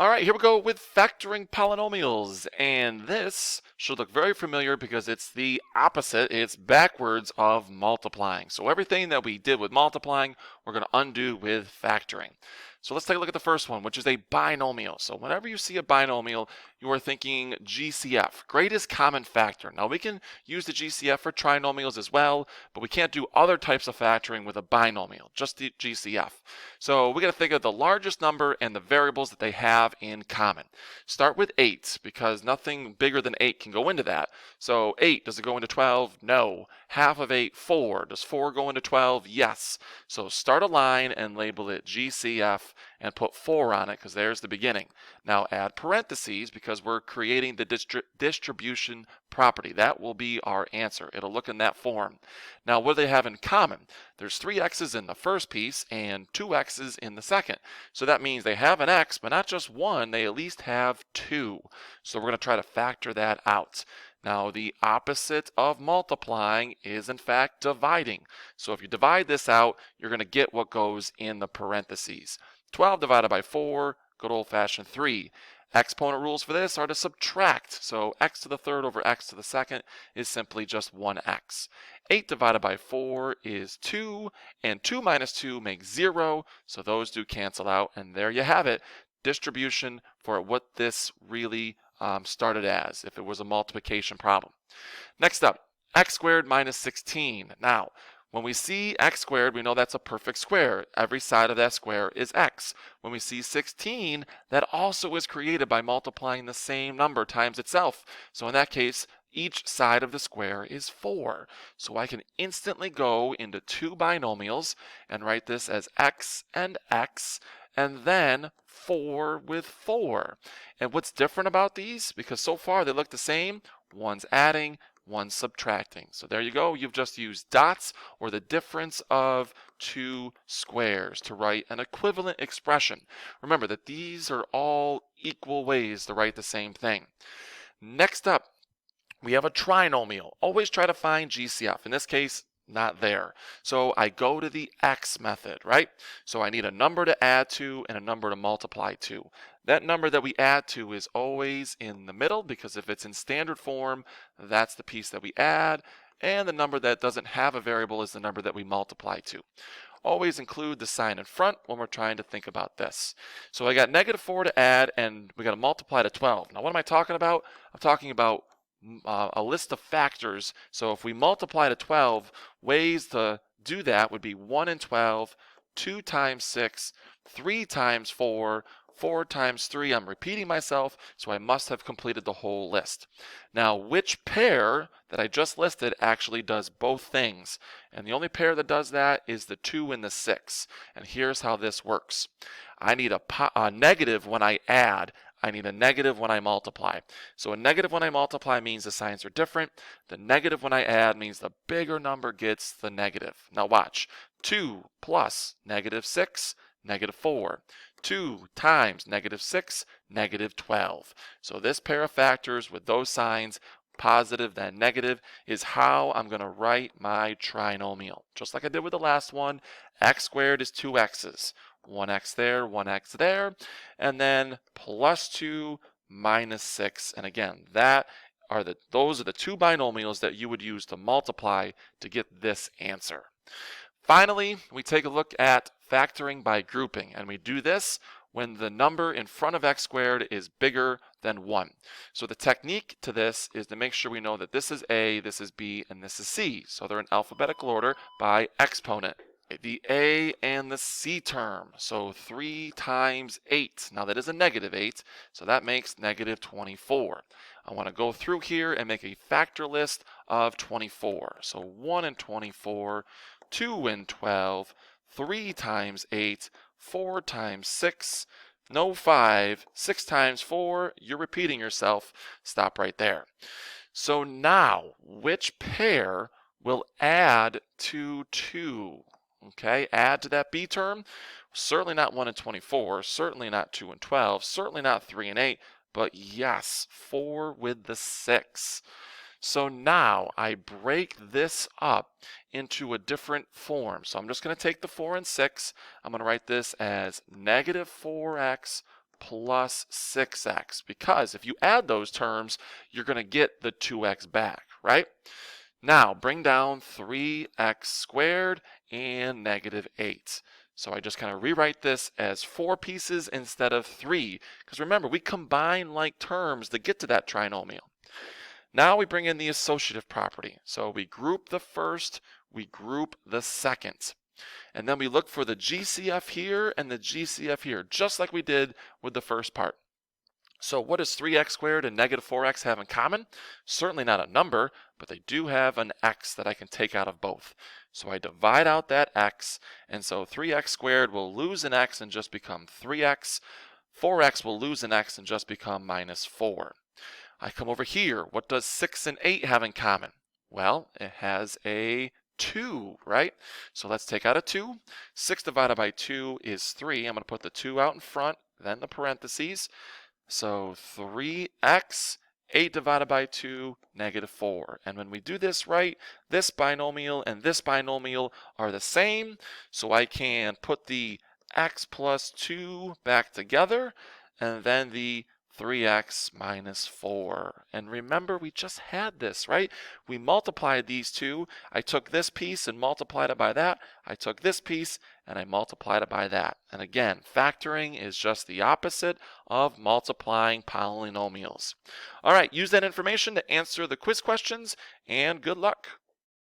All right, here we go with factoring polynomials, and this should look very familiar because it's the opposite. It's backwards of multiplying. So everything that we did with multiplying, we're going to undo with factoring. So let's take a look at the first one, which is a binomial. So whenever you see a binomial, you are thinking GCF, greatest common factor. Now we can use the GCF for trinomials as well, but we can't do other types of factoring with a binomial, just the GCF. So we got to think of the largest number and the variables that they have in common. Start with 8 because nothing bigger than 8 can go into that. So 8, does it go into 12? No. Half of 8, 4. Does 4 go into 12? Yes. So start a line and label it GCF and put 4 on it because there's the beginning. Now add parentheses because we're creating the distribution property. That will be our answer. It'll look in that form. Now what do they have in common? There's 3 x's in the first piece and 2 x's in the second. So that means they have an x, but not just one, they at least have 2. So we're going to try to factor that out. Now the opposite of multiplying is in fact dividing. So if you divide this out, you're going to get what goes in the parentheses. 12 divided by 4, good old-fashioned 3. Exponent rules for this are to subtract. So x to the third over x to the second is simply just 1x. 8 divided by 4 is 2, and 2 minus 2 makes 0, so those do cancel out, and there you have it. Distribution for what this really started as, if it was a multiplication problem. Next up, x squared minus 16. Now, when we see x squared, we know that's a perfect square. Every side of that square is x. When we see 16, that also is created by multiplying the same number times itself. So in that case, each side of the square is 4. So I can instantly go into 2 binomials and write this as x, and then 4 with 4. And what's different about these? Because so far they look the same. One's adding, one's subtracting. So there you go. You've just used dots or the difference of 2 squares to write an equivalent expression. Remember that these are all equal ways to write the same thing. Next up, we have a trinomial. Always try to find GCF. In this case, not there. So I go to the x method, right? So I need a number to add to and a number to multiply to. That number that we add to is always in the middle because if it's in standard form, that's the piece that we add, and the number that doesn't have a variable is the number that we multiply to. Always include the sign in front when we're trying to think about this. So I got -4 to add, and we got to multiply to 12. Now what am I talking about? I'm talking about a list of factors. So if we multiply to 12, ways to do that would be 1 and 12, 2 times 6, 3 times 4, 4 times 3. I'm repeating myself, so I must have completed the whole list. Now, which pair that I just listed actually does both things? And the only pair that does that is the 2 and the 6. And here's how this works. I need a negative when I add. I need a negative when I multiply. So a negative when I multiply means the signs are different. The negative when I add means the bigger number gets the negative. Now watch. 2 plus -6, -4. 2 times -6, -12. So this pair of factors with those signs, positive then negative, is how I'm going to write my trinomial. Just like I did with the last one, x squared is 2 x's. 1x there, 1x there, and then +2 -6. And again, those are the 2 binomials that you would use to multiply to get this answer. Finally, we take a look at factoring by grouping, and we do this when the number in front of x squared is bigger than 1. So the technique to this is to make sure we know that this is A, this is B, and this is C. So they're in alphabetical order by exponent. The A and the C term. So 3 times 8. Now that is a -8, so that makes -24. I want to go through here and make a factor list of 24. So 1 and 24, 2 and 12, 3 times 8, 4 times 6, no 5, 6 times 4, you're repeating yourself. Stop right there. So now, which pair will add to 2? Okay, add to that B term. Certainly not 1 and 24, certainly not 2 and 12, certainly not 3 and 8, but yes, 4 with the 6. So now I break this up into a different form. So I'm just going to take the 4 and 6. I'm going to write this as -4x plus 6x, because if you add those terms, you're going to get the 2x back, right? Now, bring down 3x squared and negative 8. So I just kind of rewrite this as 4 pieces instead of 3, because remember, we combine like terms to get to that trinomial. Now we bring in the associative property. So we group the first, we group the second. And then we look for the GCF here and the GCF here, just like we did with the first part. So what does 3x squared and negative 4x have in common? Certainly not a number, but they do have an x that I can take out of both. So I divide out that x, and so 3x squared will lose an x and just become 3x. 4x will lose an x and just become minus 4. I come over here. What does 6 and 8 have in common? Well, it has a 2, right? So let's take out a 2. 6 divided by 2 is 3. I'm going to put the 2 out in front, then the parentheses. So 3x, 8 divided by 2, negative 4. And when we do this right, this binomial and this binomial are the same. So I can put the x plus 2 back together, and then the 3x minus 4. And remember, we just had this, right? We multiplied these two. I took this piece and multiplied it by that. I took this piece and I multiplied it by that. And again, factoring is just the opposite of multiplying polynomials. All right, use that information to answer the quiz questions, and good luck.